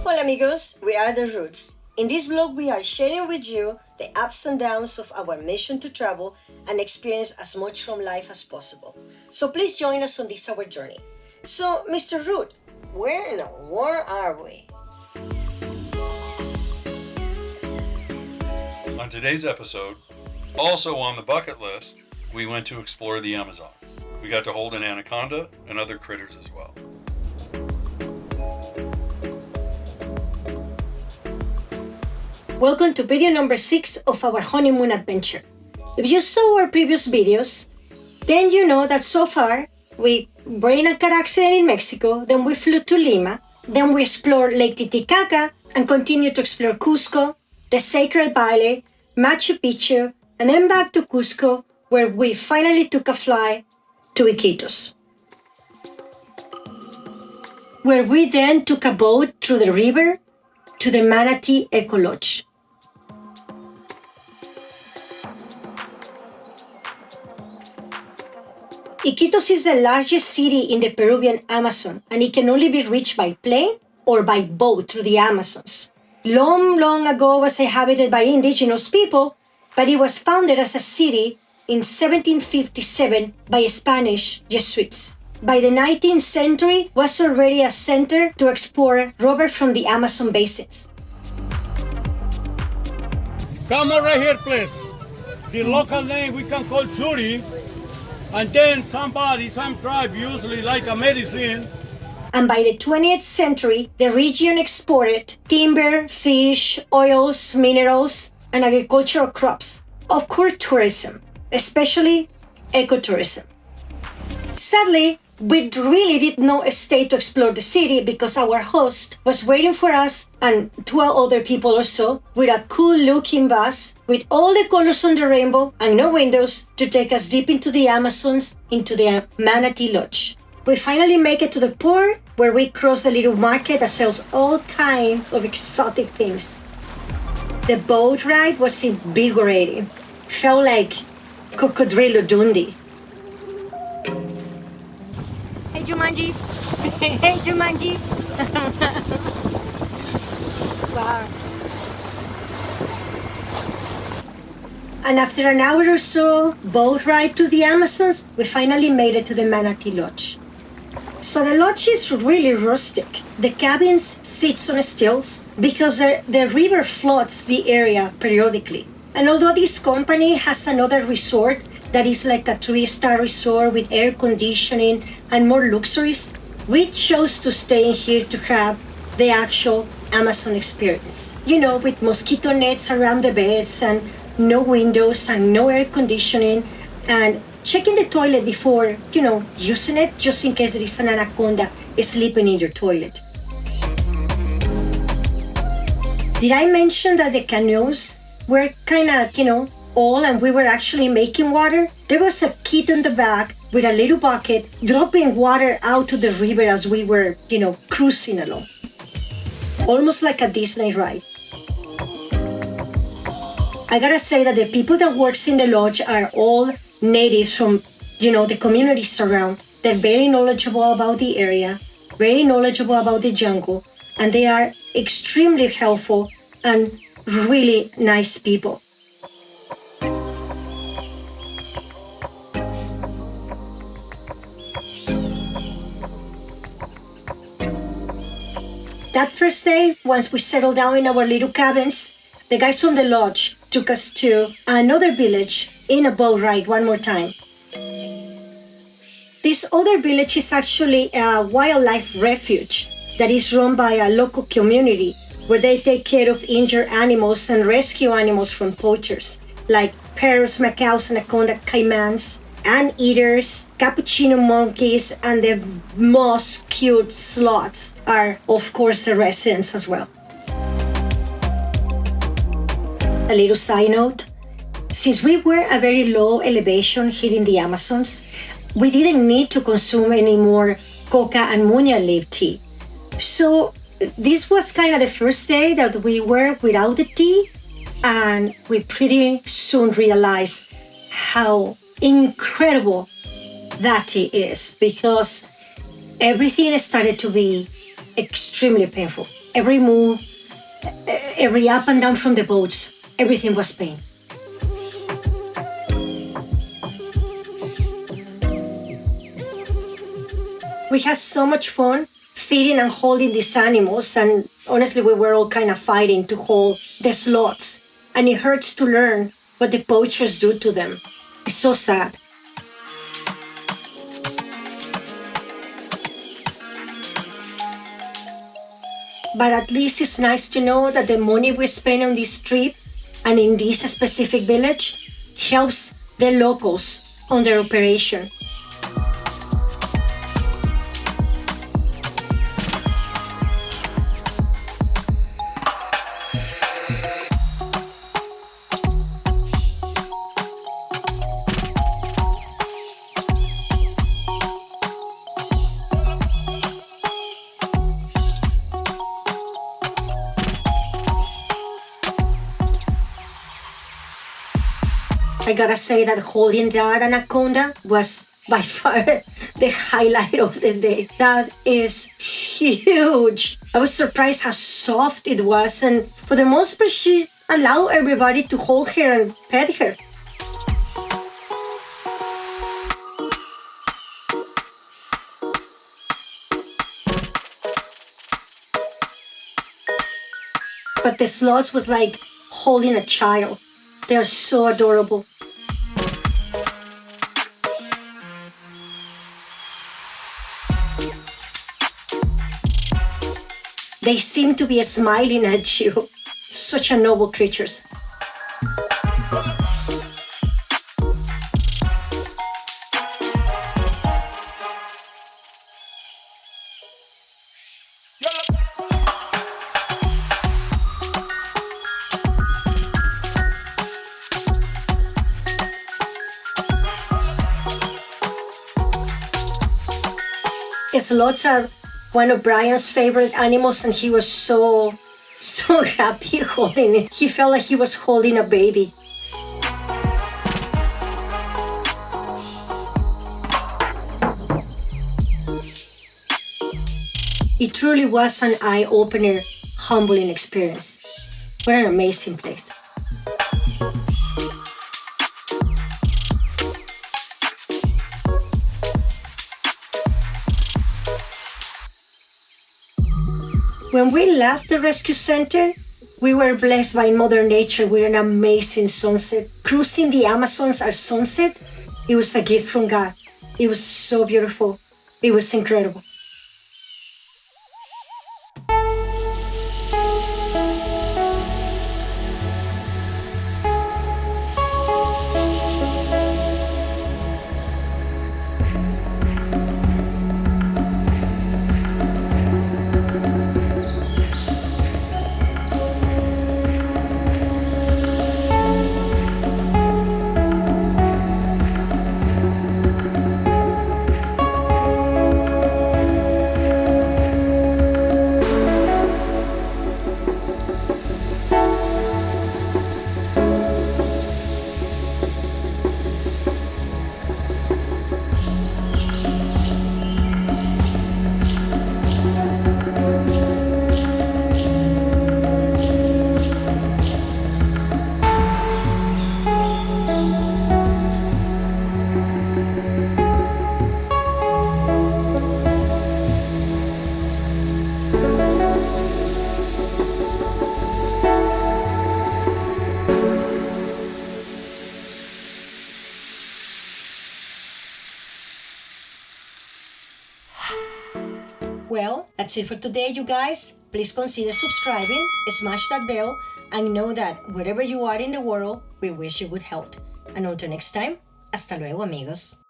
Hola Amigos, we are the Roots. In this vlog, we are sharing with you the ups and downs of our mission to travel and experience as much from life as possible. So please join us on this our journey. So, Mr. Root, where in the world are we? On today's episode, also on the bucket list, we went to explore the Amazon. We got to hold an anaconda and other critters as well. Welcome to video number 6 of our honeymoon adventure. If you saw our previous videos, then you know that so far we were in a car accident in Mexico, then we flew to Lima, then we explored Lake Titicaca and continued to explore Cusco, the Sacred Valley, Machu Picchu, and then back to Cusco, where we finally took a flight to Iquitos, where we then took a boat through the river to the Manatee Eco Lodge. Iquitos is the largest city in the Peruvian Amazon, and it can only be reached by plane or by boat through the Amazons. Long ago was inhabited by indigenous people, but it was founded as a city in 1757 by Spanish Jesuits. By the 19th century, was already a center to export rubber from the Amazon basins. Come on right here, please. The local name we can call churi, and then some tribe usually like a medicine. And by the 20th century, the region exported timber, fish, oils, minerals, and agricultural crops. Of course, tourism, especially ecotourism. Sadly, we really did not stay to explore the city because our host was waiting for us and 12 other people or so with a cool-looking bus with all the colors on the rainbow and no windows to take us deep into the Amazons, into the Manatee Lodge. We finally make it to the port where we cross a little market that sells all kinds of exotic things. The boat ride was invigorating. Felt like Cocodrilo Dundee. Hey Jumanji! Hey Jumanji! Wow. And after an hour or so boat ride to the Amazons, we finally made it to the Manatee Lodge. So the lodge is really rustic. The cabins sit on stilts because the river floods the area periodically. And although this company has another resort that is like a 3-star resort with air conditioning and more luxuries, we chose to stay in here to have the actual Amazon experience. You know, with mosquito nets around the beds and no windows and no air conditioning, and checking the toilet before, using it just in case there is an anaconda sleeping in your toilet. Did I mention that the canoes were kind of, old and we were actually making water? There was a kid in the back with a little bucket dropping water out to the river as we were, cruising along. Almost like a Disney ride. I gotta say that the people that works in the lodge are all natives from, the communities around. They're very knowledgeable about the area, very knowledgeable about the jungle, and they are extremely helpful and really nice people. That first day, once we settled down in our little cabins, the guys from the lodge took us to another village in a boat ride one more time. This other village is actually a wildlife refuge that is run by a local community where they take care of injured animals and rescue animals from poachers, like parrots, macaws, anaconda, caimans, anteaters, cappuccino monkeys, and the most cute sloths are, of course, the residents as well. A little side note, since we were a very low elevation here in the Amazons, we didn't need to consume any more coca and muña leaf tea. So this was kind of the first day that we were without the tea, and we pretty soon realized how incredible that tea is, because everything started to be extremely painful. Every move, every up and down from the boats, everything was pain. We had so much fun feeding and holding these animals, and honestly, we were all kind of fighting to hold the sloths. And it hurts to learn what the poachers do to them. It's so sad. But at least it's nice to know that the money we spend on this trip and in this specific village helps the locals on their operation. I gotta say that holding that anaconda was by far the highlight of the day. That is huge. I was surprised how soft it was, and for the most part, she allowed everybody to hold her and pet her. But the sloths was like holding a child. They're so adorable. They seem to be smiling at you. Such a noble creatures. Sloths are one of Brian's favorite animals, and he was so happy holding it. He felt like he was holding a baby. It truly was an eye-opener, humbling experience. What an amazing place. When we left the rescue center, we were blessed by Mother Nature with an amazing sunset. Cruising the Amazons at sunset, it was a gift from God. It was so beautiful. It was incredible. Well, that's it for today, you guys. Please consider subscribing, smash that bell, and know that wherever you are in the world, we wish you good health. And until next time, hasta luego, amigos.